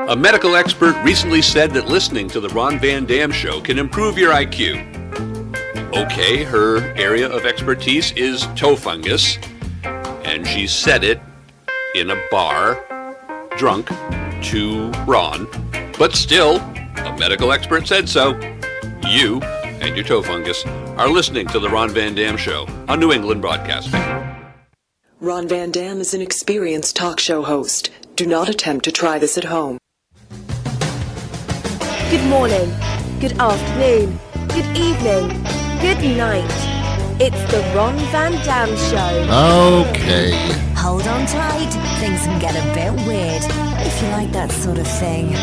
A medical expert recently said that listening to the Ron Van Dam Show can improve your IQ. Okay, her area of expertise is toe fungus, and she said it in a bar, drunk, to Ron. But still, a medical expert said so. You and your toe fungus are listening to the Ron Van Dam Show on New England Broadcasting. Ron Van Dam is an experienced talk show host. Do not attempt to try this at home. Good morning, good afternoon, good evening, good night. It's the Ron Van Dam Show. Okay. Hold on tight, things can get a bit weird, if you like that sort of thing.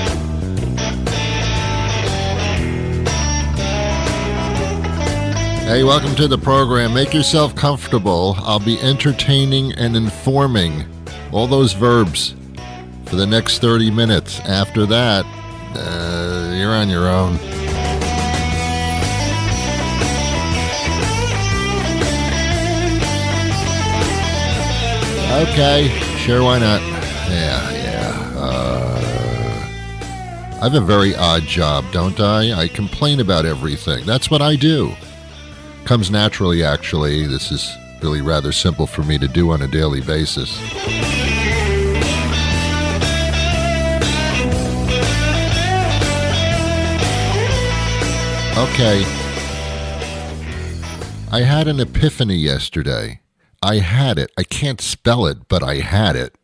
Hey, welcome to the program. Make yourself comfortable. I'll be entertaining and informing. All those verbs for the next 30 minutes. After that, you're on your own. Okay, sure, why not? Yeah. I have a very odd job, don't I? I complain about everything. That's what I do. Comes naturally, actually. This is really rather simple for me to do on a daily basis. Okay. I had an epiphany yesterday. I had it. I can't spell it, but I had it.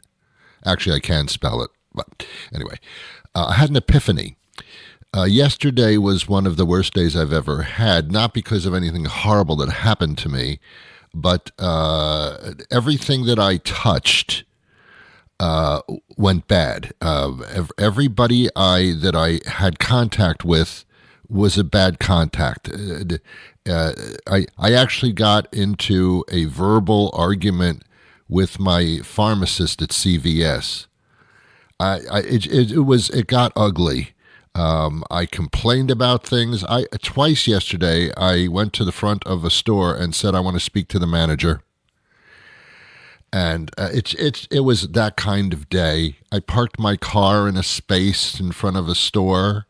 Actually, I can spell it. But anyway, I had an epiphany. Yesterday was one of the worst days I've ever had, not because of anything horrible that happened to me, but everything that I touched went bad. Everybody that I had contact with was a bad contact. I actually got into a verbal argument with my pharmacist at CVS. It got ugly. I complained about things. Twice yesterday, I went to the front of a store and said, I want to speak to the manager. And it was that kind of day. I parked my car in a space in front of a store.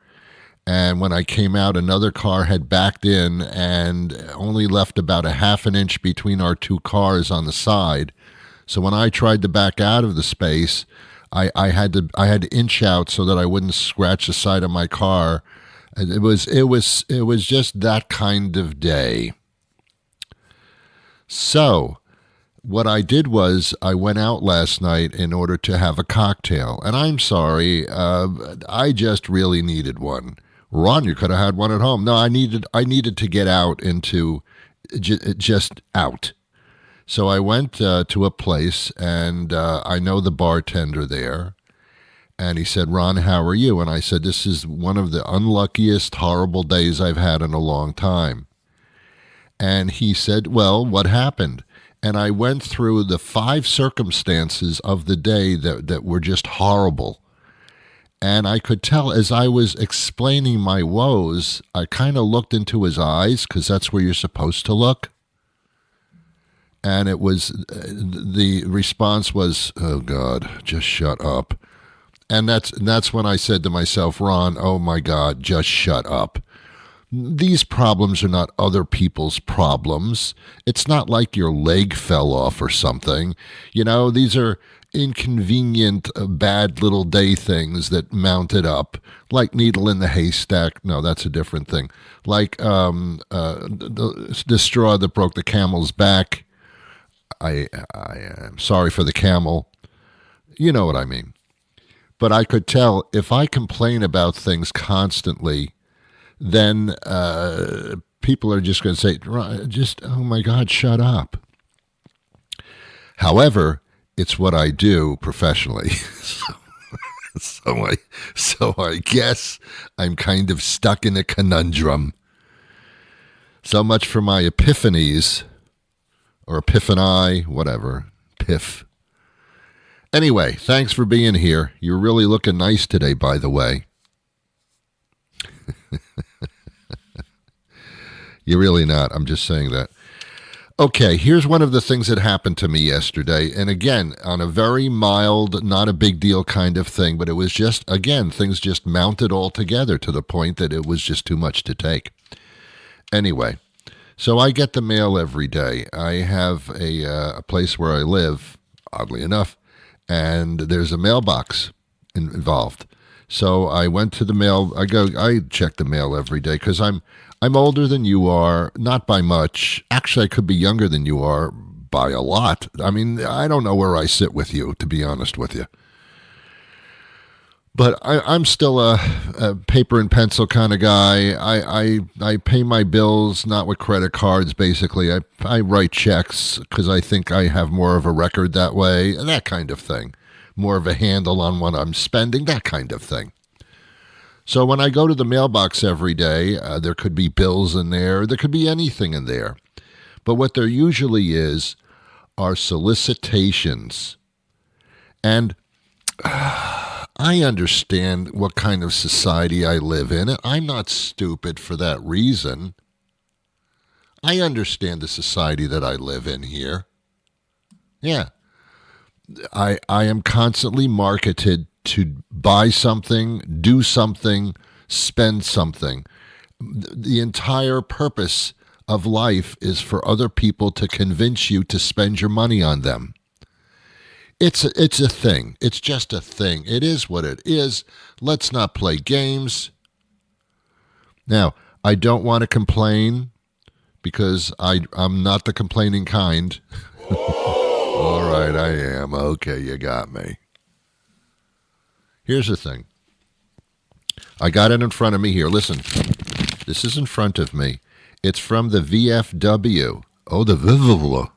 And when I came out, another car had backed in and only left about a half an inch between our two cars on the side. So when I tried to back out of the space, I had to inch out so that I wouldn't scratch the side of my car. It was just that kind of day. So what I did was I went out last night in order to have a cocktail. And I'm sorry, I just really needed one. Ron, you could have had one at home. No, I needed to get out into just out. So I went to a place, and I know the bartender there, and he said, Ron, how are you? And I said, this is one of the unluckiest, horrible days I've had in a long time. And he said, well, what happened? And I went through the 5 circumstances of the day that were just horrible. And I could tell as I was explaining my woes, I kind of looked into his eyes, because that's where you're supposed to look. And it was, the response was, oh God, just shut up. And that's when I said to myself, Ron, oh my God, just shut up. These problems are not other people's problems. It's not like your leg fell off or something. You know, these are inconvenient, bad little day things that mounted up, like needle in the haystack. No, that's a different thing. Like the straw that broke the camel's back. I am sorry for the camel. You know what I mean. But I could tell if I complain about things constantly, then people are just going to say, oh my God, shut up. However, it's what I do professionally. So I guess I'm kind of stuck in a conundrum. So much for my epiphanies, or epiphany, whatever, piff. Anyway, thanks for being here. You're really looking nice today, by the way. You're really not. I'm just saying that. Okay, here's one of the things that happened to me yesterday. And again, on a very mild, not a big deal kind of thing, but it was just, again, things just mounted all together to the point that it was just too much to take. Anyway, so I get the mail every day. I have a place where I live, oddly enough, and there's a mailbox involved. So I went to the mail. I check the mail every day because I'm older than you are, not by much. Actually, I could be younger than you are by a lot. I mean, I don't know where I sit with you, to be honest with you. But I'm still a paper and pencil kind of guy. I pay my bills not with credit cards, basically. I write checks because I think I have more of a record that way, that kind of thing. More of a handle on what I'm spending, that kind of thing. So when I go to the mailbox every day, there could be bills in there. There could be anything in there. But what there usually is are solicitations. And I understand what kind of society I live in. I'm not stupid for that reason. I understand the society that I live in here. Yeah. I am constantly marketed to buy something, do something, spend something. The entire purpose of life is for other people to convince you to spend your money on them. It's a thing. It's just a thing. It is what it is. Let's not play games. Now, I don't want to complain because I'm not the complaining kind. All right, I am. Okay, you got me. Here's the thing. I got it in front of me here. Listen, this is in front of me. It's from the VFW. Oh, the VFW.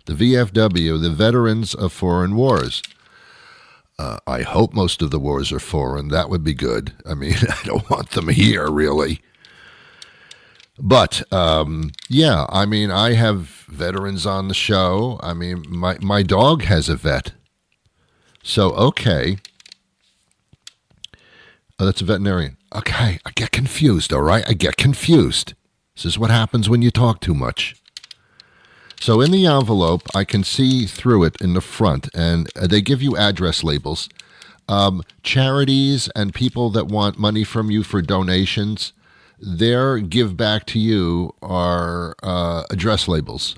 The VFW, the Veterans of Foreign Wars. I hope most of the wars are foreign. That would be good. I mean, I don't want them here, really. But, yeah, I mean, I have veterans on the show. I mean, my dog has a vet. So, okay. Oh, that's a veterinarian. Okay, I get confused, all right? I get confused. This is what happens when you talk too much. So in the envelope, I can see through it in the front, and they give you address labels. Charities and people that want money from you for donations, their give back to you are address labels.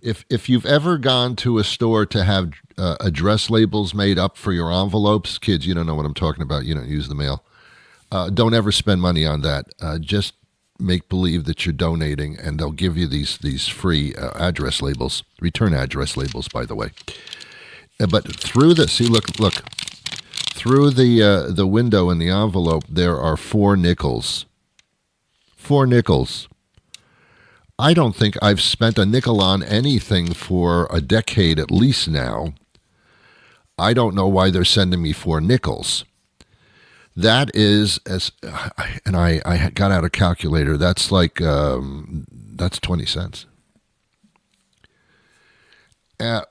If you've ever gone to a store to have address labels made up for your envelopes, kids, you don't know what I'm talking about. You don't use the mail. Don't ever spend money on that. Just make believe that you're donating, and they'll give you these free address labels, return address labels, by the way. But through the look through the window in the envelope, there are 4 nickels. 4 nickels. I don't think I've spent a nickel on anything for a decade at least now. I don't know why they're sending me 4 nickels. That is, and I got out a calculator, that's like, that's 20 cents.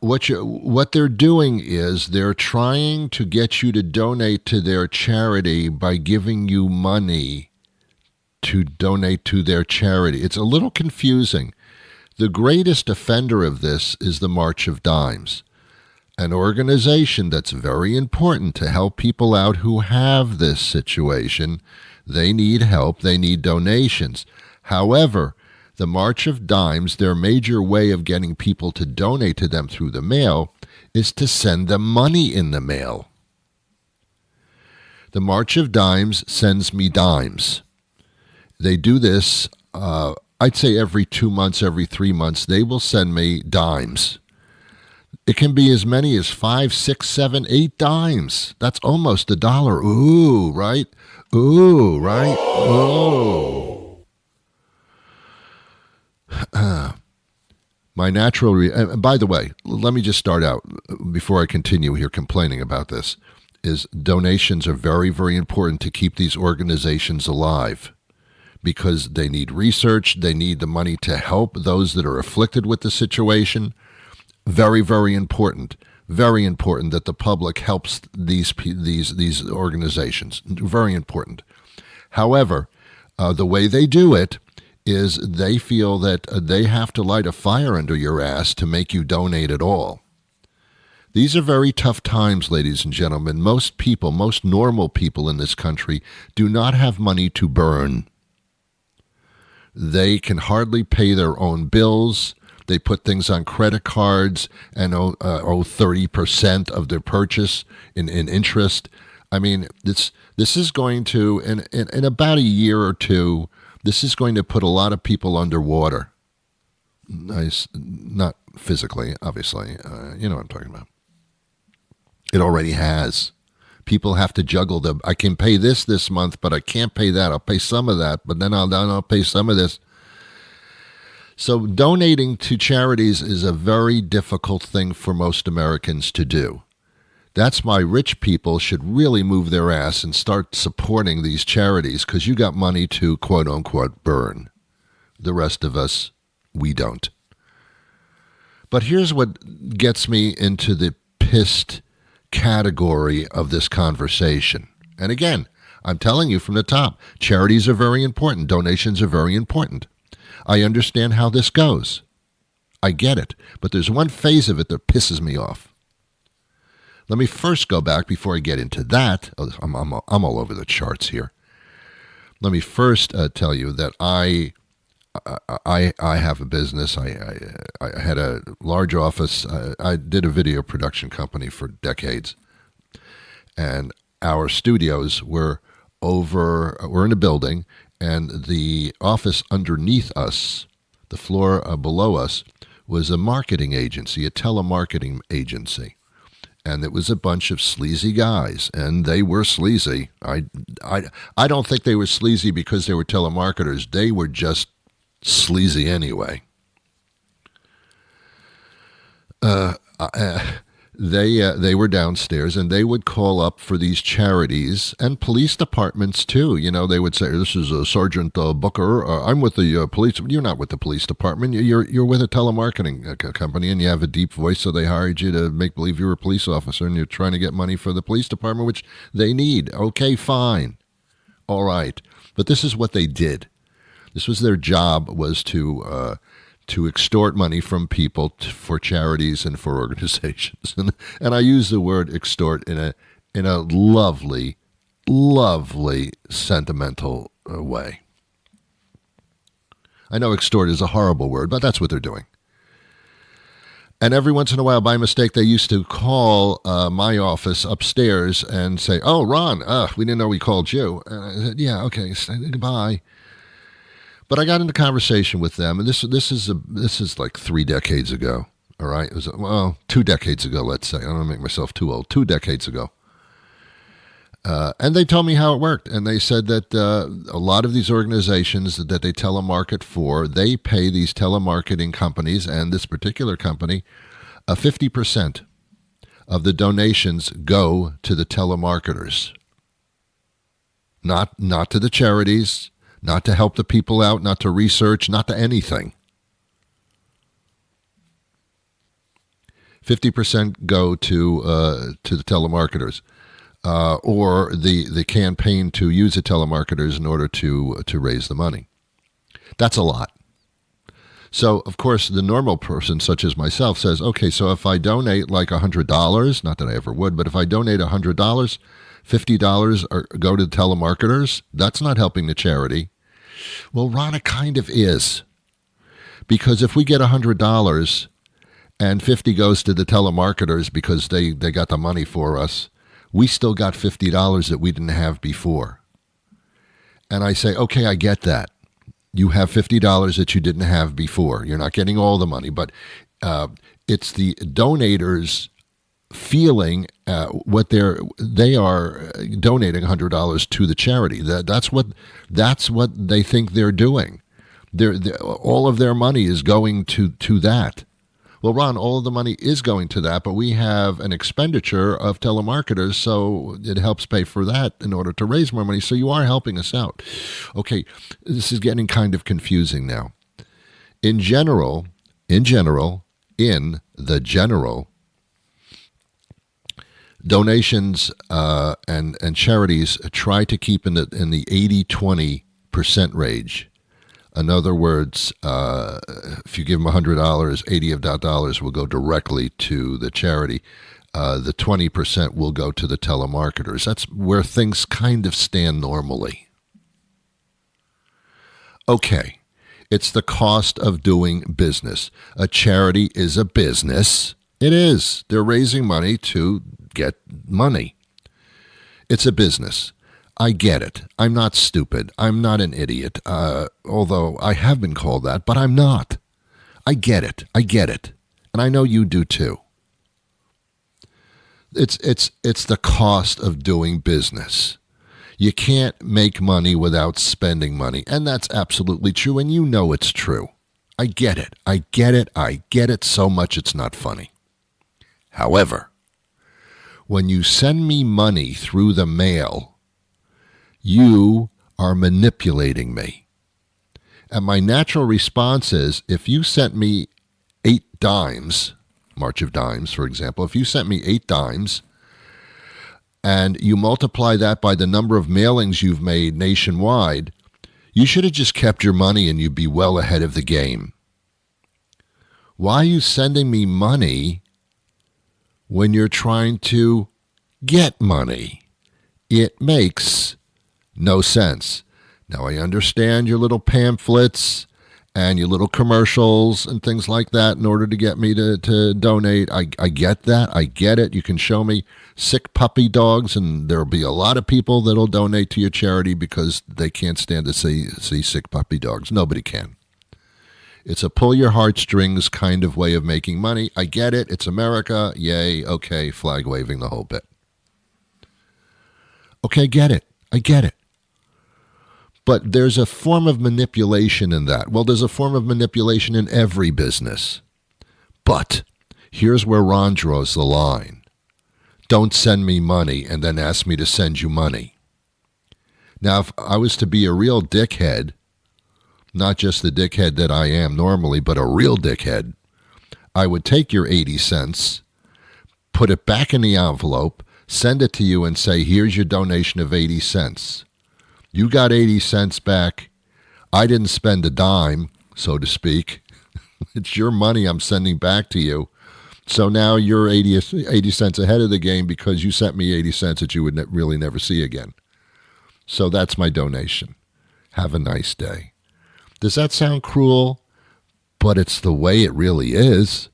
What they're doing is they're trying to get you to donate to their charity by giving you money to donate to their charity. It's a little confusing. The greatest offender of this is the March of Dimes, an organization that's very important to help people out who have this situation. They need help. They need donations. However, the March of Dimes, their major way of getting people to donate to them through the mail is to send them money in the mail. The March of Dimes sends me dimes. They do this, I'd say every 2 months, every 3 months, they will send me dimes. It can be as many as 5, 6, 7, 8 dimes. That's almost $1. Ooh, right? Ooh, right? Oh. My natural, by the way, let me just start out before I continue here complaining about this, is donations are very, very important to keep these organizations alive because they need research, they need the money to help those that are afflicted with the situation. Very, very important. Very important that the public helps these organizations. Very important. However, the way they do it is they feel that they have to light a fire under your ass to make you donate at all. These are very tough times, ladies and gentlemen. Most people, most normal people in this country, do not have money to burn. They can hardly pay their own bills. They put things on credit cards and owe 30% of their purchase in interest. I mean, this is going to, in about a year or two, this is going to put a lot of people underwater. Nice, not physically, obviously. You know what I'm talking about. It already has. People have to juggle them. I can pay this month, but I can't pay that. I'll pay some of that, but then I'll pay some of this. So donating to charities is a very difficult thing for most Americans to do. That's why rich people should really move their ass and start supporting these charities, because you got money to quote unquote burn. The rest of us, we don't. But here's what gets me into the pissed category of this conversation. And again, I'm telling you from the top, charities are very important. Donations are very important. I understand how this goes. I get it. But there's one phase of it that pisses me off. Let me first go back before I get into that. I'm all over the charts here. Let me first tell you that I have a business. I had a large office. I did a video production company for decades, and our studios were in a building, and the office underneath us, the floor below us, was a marketing agency, a telemarketing agency. And it was a bunch of sleazy guys, and they were sleazy. I don't think they were sleazy because they were telemarketers. They were just sleazy anyway. They were downstairs, and they would call up for these charities and police departments too. You know, they would say, "This is Sergeant Booker. I'm with the police." You're not with the police department. You're with a telemarketing company, and you have a deep voice, so they hired you to make believe you're a police officer, and you're trying to get money for the police department, which they need. Okay, fine, all right, but this is what they did. This was their job, was to extort money from people for charities and for organizations. And I use the word extort in a lovely, lovely, sentimental way. I know extort is a horrible word, but that's what they're doing. And every once in a while, by mistake, they used to call my office upstairs and say, "Oh, Ron, we didn't know we called you." And I said, "Yeah, okay, goodbye." But I got into conversation with them, and this is like 3 decades ago. All right, it was 2 decades ago. Let's say I don't want to make myself too old. 2 decades ago, and they told me how it worked. And they said that a lot of these organizations that they telemarket for, they pay these telemarketing companies and this particular company 50% of the donations go to the telemarketers, not to the charities. Not to help the people out, not to research, not to anything. 50% go to the telemarketers, or the campaign to use the telemarketers in order to raise the money. That's a lot. So, of course, the normal person, such as myself, says, okay, so if I donate like $100, not that I ever would, but if I donate $100, $50 go to the telemarketers, that's not helping the charity. Well, Ron, it kind of is. Because if we get $100 and $50 goes to the telemarketers because they got the money for us, we still got $50 that we didn't have before. And I say, okay, I get that. You have $50 that you didn't have before. You're not getting all the money, but it's the donators feeling what they are donating $100 to the charity. That's what they think they're doing. All of their money is going to that. Well, Ron, all of the money is going to that, but we have an expenditure of telemarketers, so it helps pay for that in order to raise more money. So you are helping us out. Okay, this is getting kind of confusing now. In the general, donations and charities try to keep in the 80-20% range. In other words, if you give them $100, 80 of that dollars will go directly to the charity. The 20% will go to the telemarketers. That's where things kind of stand normally. Okay, it's the cost of doing business. A charity is a business. It is. They're raising money to get money. It's a business. I get it. I'm not stupid. I'm not an idiot, although I have been called that, but I'm not. I get it. I get it. And I know you do too. It's the cost of doing business. You can't make money without spending money, and that's absolutely true, and you know it's true. I get it. I get it. I get it so much it's not funny. However, when you send me money through the mail, you are manipulating me. And my natural response is, if you sent me 8 dimes, March of Dimes, for example, if you sent me 8 dimes, and you multiply that by the number of mailings you've made nationwide, you should have just kept your money and you'd be well ahead of the game. Why are you sending me money when you're trying to get money? It makes no sense. Now, I understand your little pamphlets and your little commercials and things like that in order to get me to donate. I get that. I get it. You can show me sick puppy dogs, and there'll be a lot of people that'll donate to your charity because they can't stand to see sick puppy dogs. Nobody can. It's a pull your heartstrings kind of way of making money. I get it. It's America. Yay. Okay. Flag waving the whole bit. Okay, get it. I get it. But there's a form of manipulation in that. Well, there's a form of manipulation in every business. But here's where Ron draws the line. Don't send me money and then ask me to send you money. Now, if I was to be a real dickhead, not just the dickhead that I am normally, but a real dickhead, I would take your 80 cents, put it back in the envelope, send it to you and say, here's your donation of 80 cents. You got 80 cents back. I didn't spend a dime, so to speak. It's your money I'm sending back to you. So now you're 80 cents ahead of the game because you sent me 80 cents that you would really never see again. So that's my donation. Have a nice day. Does that sound cruel? But it's the way it really is.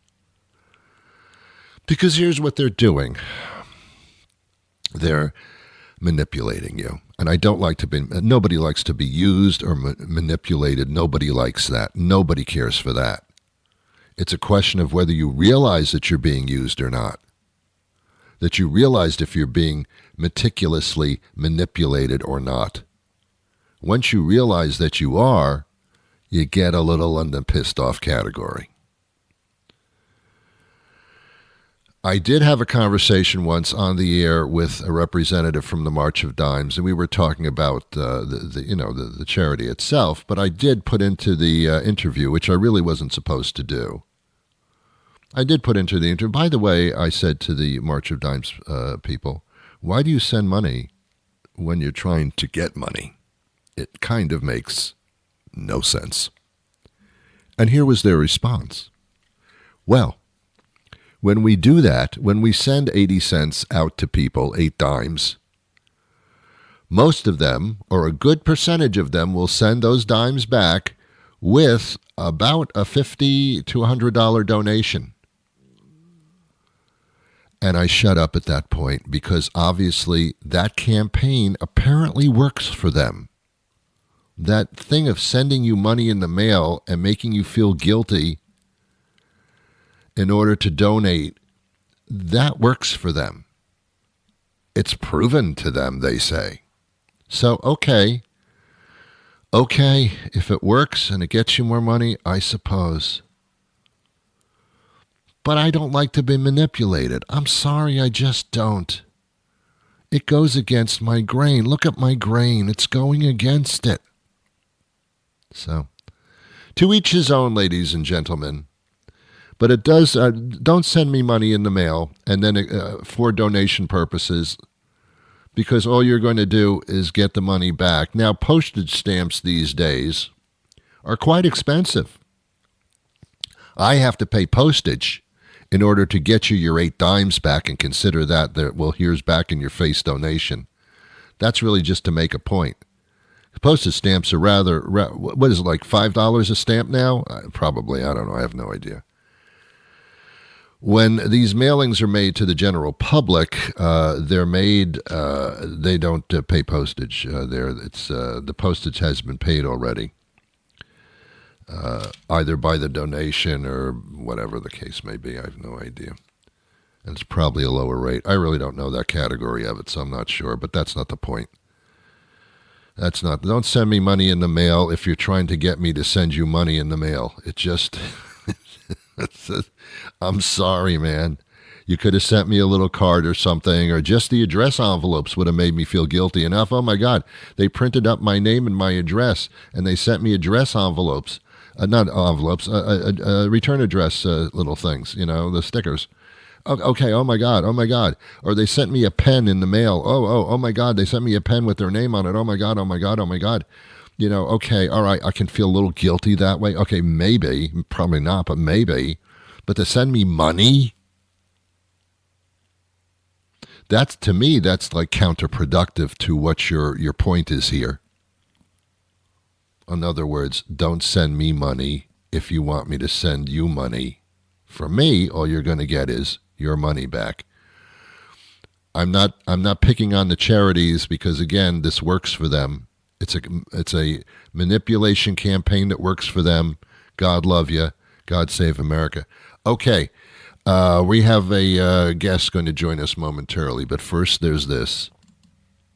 Because here's what they're doing. They're manipulating you. And I don't like to be, nobody likes to be used or manipulated. Nobody likes that. Nobody cares for that. It's a question of whether you realize that you're being used or not. That you realized if you're being meticulously manipulated or not. Once you realize that you are, you get a little in the pissed off category. I did have a conversation once on the air with a representative from the March of Dimes, and we were talking about the charity itself. But I did put into the interview, which I really wasn't supposed to do. I did put into the interview. By the way, I said to the March of Dimes people, "Why do you send money when you're trying to get money? It kind of makes no sense." And here was their response. Well, when we do that, when we send 80 cents out to people, 8 dimes, most of them, or a good percentage of them, will send those dimes back with about a $50 to $100 donation. And I shut up at that point because obviously that campaign apparently works for them. That thing of sending you money in the mail and making you feel guilty in order to donate, that works for them. It's proven to them, they say. So, okay, if it works and it gets you more money, I suppose. But I don't like to be manipulated. I'm sorry, I just don't. It goes against my grain. Look at my grain. It's going against it. So, to each his own, ladies and gentlemen. But it does, don't send me money in the mail and then for donation purposes, because all you're going to do is get the money back. Now, postage stamps these days are quite expensive. I have to pay postage in order to get you your 8 dimes back and consider that, well, here's back in your face donation. That's really just to make a point. Postage stamps are rather, what is it, like $5 a stamp now? Probably, I don't know, I have no idea. When these mailings are made to the general public, they're made, they don't pay postage. The postage has been paid already, either by the donation or whatever the case may be. I have no idea. And it's probably a lower rate. I really don't know that category of it, so I'm not sure, but that's not the point. Don't send me money in the mail if you're trying to get me to send you money in the mail. It just, I'm sorry, man. You could have sent me a little card or something, or just the address envelopes would have made me feel guilty enough. Oh my God, they printed up my name and my address, and they sent me address envelopes. Not envelopes, return address little things, the stickers. Okay, oh my God. Or they sent me a pen in the mail. Oh my God, they sent me a pen with their name on it. Oh my God. Okay, all right, I can feel a little guilty that way. Okay, maybe, probably not, but maybe. But to send me money? To me, that's like counterproductive to what your point is here. In other words, don't send me money if you want me to send you money. From me, all you're going to get is your money back. I'm not picking on the charities because, again, this works for them. It's a manipulation campaign that works for them. God love you. God save America. Okay, we have a guest going to join us momentarily, but first there's this.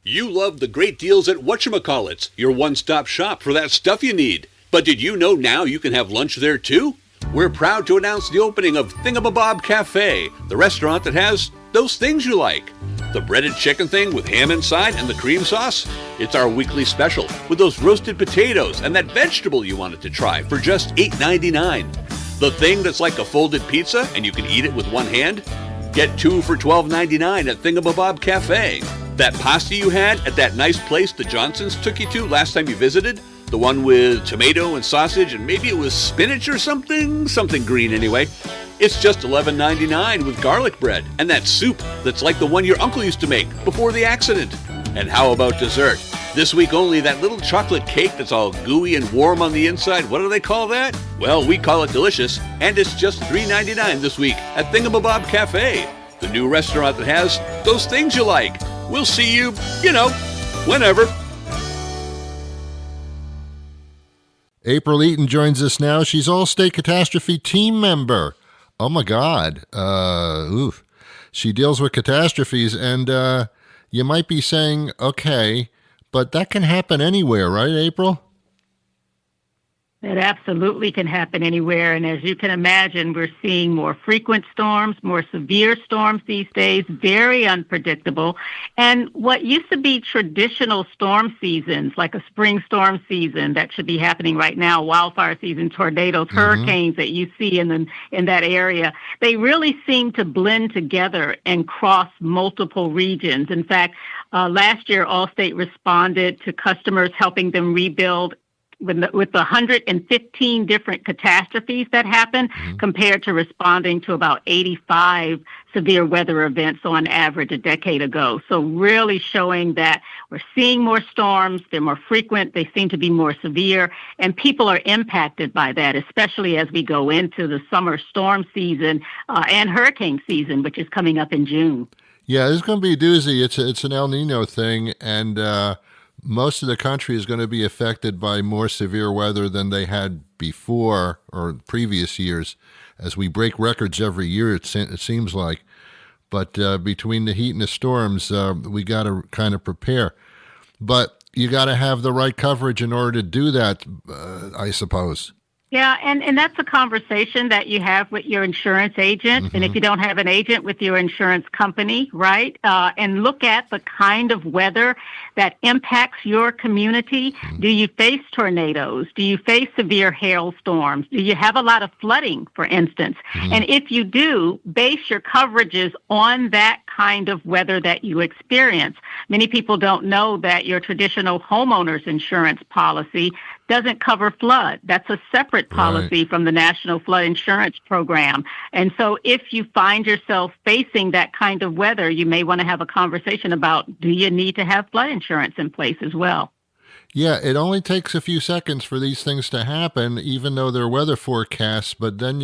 You love the great deals at whatchamacallits, your one-stop shop for that stuff you need. But did you know now you can have lunch there too? We're proud to announce the opening of Thingamabab Cafe, the restaurant that has those things you like. The breaded chicken thing with ham inside and the cream sauce. It's our weekly special with those roasted potatoes and that vegetable you wanted to try for just $8.99. The thing that's like a folded pizza and you can eat it with one hand? Get 2 for $12.99 at Thingamabab Cafe. That pasta you had at that nice place the Johnsons took you to last time you visited? The one with tomato and sausage and maybe it was spinach or something green anyway. It's just $11.99 with garlic bread and that soup that's like the one your uncle used to make before the accident. And how about dessert? This week only, that little chocolate cake that's all gooey and warm on the inside. What do they call that? Well, we call it delicious, and it's just $3.99 this week at Thingamabab Cafe, the new restaurant that has those things you like. We'll see you, whenever. April Eaton joins us now. She's All-State Catastrophe Team Member. Oh, my God. She deals with catastrophes, and you might be saying, okay, but that can happen anywhere, right, April? It absolutely can happen anywhere. And as you can imagine, we're seeing more frequent storms, more severe storms these days, very unpredictable. And what used to be traditional storm seasons, like a spring storm season that should be happening right now, wildfire season, tornadoes, hurricanes that you see in that area, they really seem to blend together and cross multiple regions. In fact, last year, Allstate responded to customers, helping them rebuild with the 115 different catastrophes that happened compared to responding to about 85 severe weather events on average a decade ago. So really showing that we're seeing more storms, they're more frequent, they seem to be more severe, and people are impacted by that, especially as we go into the summer storm season and hurricane season, which is coming up in June. Yeah, it's going to be a doozy. It's an El Nino thing, and most of the country is going to be affected by more severe weather than they had before or previous years, as we break records every year, it seems like. But between the heat and the storms, we got to kind of prepare. But you got to have the right coverage in order to do that, I suppose. Yeah, and that's a conversation that you have with your insurance agent. And if you don't have an agent, with your insurance company, right? And look at the kind of weather that impacts your community. Do you face tornadoes? Do you face severe hailstorms? Do you have a lot of flooding, for instance? And if you do, base your coverages on that kind of weather that you experience. Many people don't know that your traditional homeowner's insurance policy doesn't cover flood. That's a separate policy from the National Flood Insurance Program. And so if you find yourself facing that kind of weather, you may want to have a conversation about, do you need to have flood insurance in place as well? Yeah, it only takes a few seconds for these things to happen, even though they're weather forecasts. But then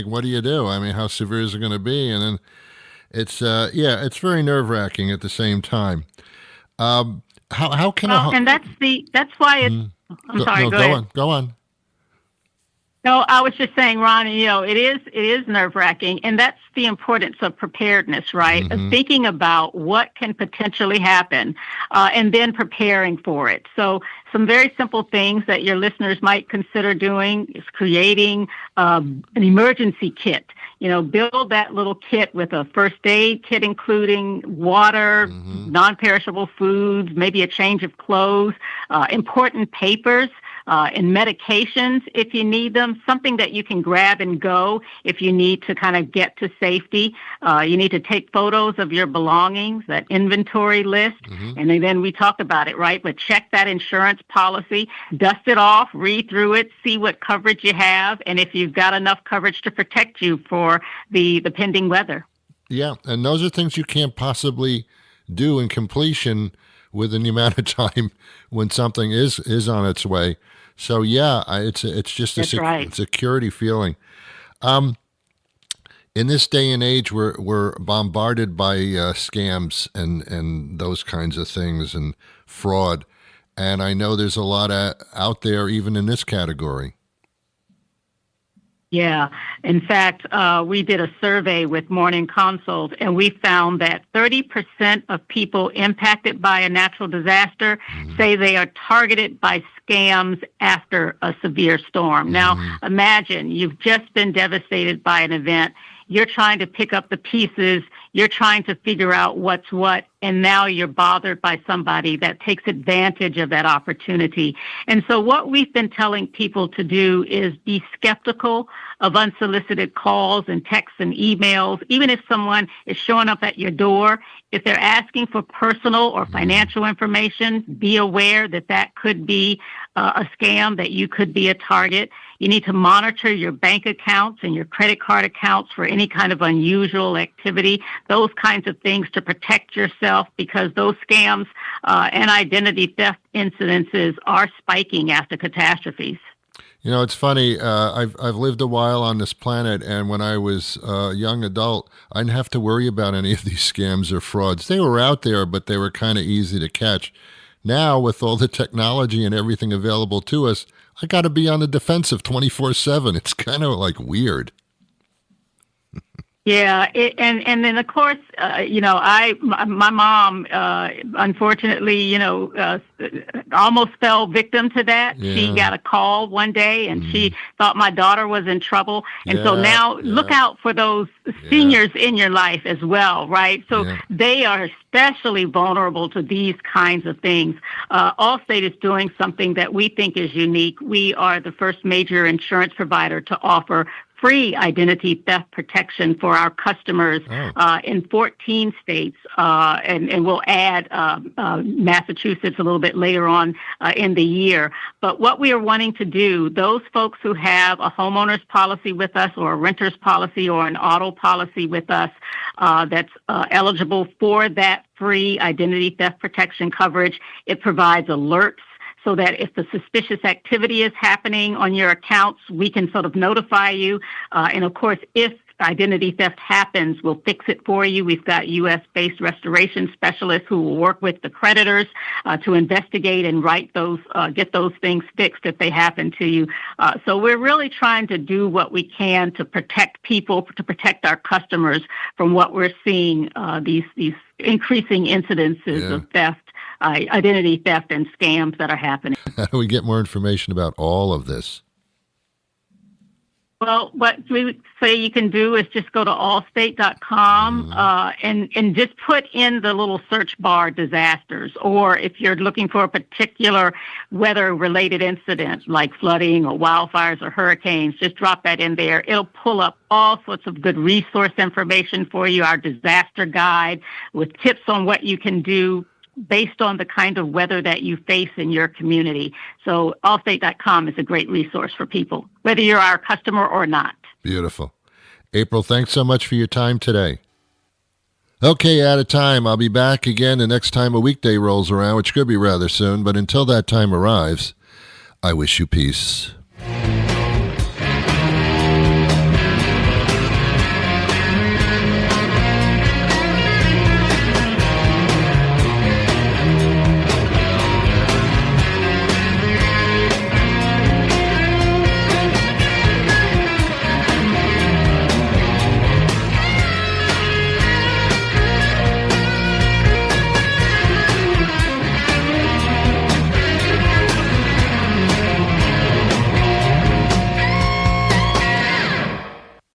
what do you do? I mean, how severe is it going to be? And then it's very nerve-wracking at the same time. How can and that's why it's. I'm sorry. Go ahead. Go on. No, I was just saying, Ron, it is nerve-wracking, and that's the importance of preparedness, right? Mm-hmm. Thinking about what can potentially happen, and then preparing for it. So some very simple things that your listeners might consider doing is creating an emergency kit. Build that little kit with a first aid kit, including water, non-perishable foods, maybe a change of clothes, important papers, and medications if you need them, something that you can grab and go if you need to kind of get to safety. You need to take photos of your belongings, that inventory list, and then we talked about it, right? But check that insurance policy, dust it off, read through it, see what coverage you have, and if you've got enough coverage to protect you for the pending weather. Yeah, and those are things you can't possibly do in completion within the amount of time when something is on its way. So it's just a security feeling. In this day and age, we're bombarded by scams and those kinds of things and fraud, and I know there's a lot out there even in this category. Yeah. In fact, we did a survey with Morning Consult, and we found that 30% of people impacted by a natural disaster say they are targeted by scams after a severe storm. Now, imagine you've just been devastated by an event. You're trying to pick up the pieces. You're trying to figure out what's what, and now you're bothered by somebody that takes advantage of that opportunity. And so what we've been telling people to do is be skeptical of unsolicited calls and texts and emails. Even if someone is showing up at your door, if they're asking for personal or financial information, be aware that that could be a scam, that you could be a target. You need to monitor your bank accounts and your credit card accounts for any kind of unusual activity, those kinds of things to protect yourself, because those scams and identity theft incidences are spiking after catastrophes. It's funny. I've lived a while on this planet, and when I was a young adult, I didn't have to worry about any of these scams or frauds. They were out there, but they were kind of easy to catch. Now, with all the technology and everything available to us, I got to be on the defensive 24/7. It's kind of like weird. Yeah, and then of course, my mom, unfortunately, almost fell victim to that. Yeah. She got a call one day, and she thought my daughter was in trouble, and so now look out for those seniors in your life as well, right? So they are especially vulnerable to these kinds of things. Allstate is doing something that we think is unique. We are the first major insurance provider to offer free identity theft protection for our customers in 14 states, and we'll add Massachusetts a little bit later on in the year. But what we are wanting to do, those folks who have a homeowner's policy with us or a renter's policy or an auto policy with us that's eligible for that free identity theft protection coverage, it provides alerts so that if the suspicious activity is happening on your accounts, we can sort of notify you. And of course, if identity theft happens, we'll fix it for you. We've got U.S.-based restoration specialists who will work with the creditors to investigate and get those things fixed if they happen to you. So we're really trying to do what we can to protect people, to protect our customers from what we're seeing, these increasing incidences of theft. Identity theft and scams that are happening. How do we get more information about all of this? Well, what we say you can do is just go to allstate.com and just put in the little search bar disasters, or if you're looking for a particular weather-related incident like flooding or wildfires or hurricanes, just drop that in there. It'll pull up all sorts of good resource information for you, our disaster guide with tips on what you can do based on the kind of weather that you face in your community. So allstate.com is a great resource for people, whether you're our customer or not. Beautiful. April, thanks so much for your time today. Okay, out of time. I'll be back again the next time a weekday rolls around, which could be rather soon. But until that time arrives, I wish you peace.